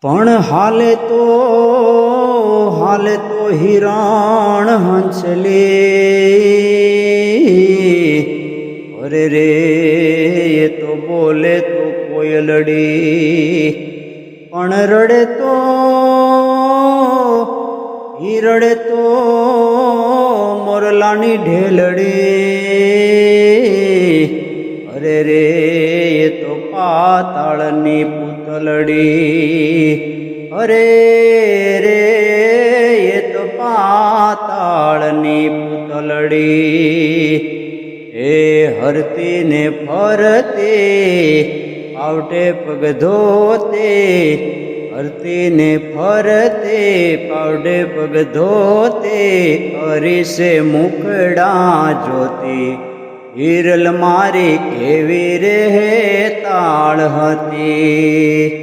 પણ હાલે તો હિરણ હંસલે અરે રે એ તો બોલે તો કોયલડી પણ રડે તો મોરલાની ઢેલડી અરે રે એ તો પાતાળની પૂતલડી અરે રે એ તો પાતાળની પૂતલડી એ હરતી ને ફરતે પાવટે પગ ધોતે હરતી ને ફરતે પાવડે પગ ધોતે અરીસે મુખડા જોતી હિરલ મારી કેવી રે તાળ હતી।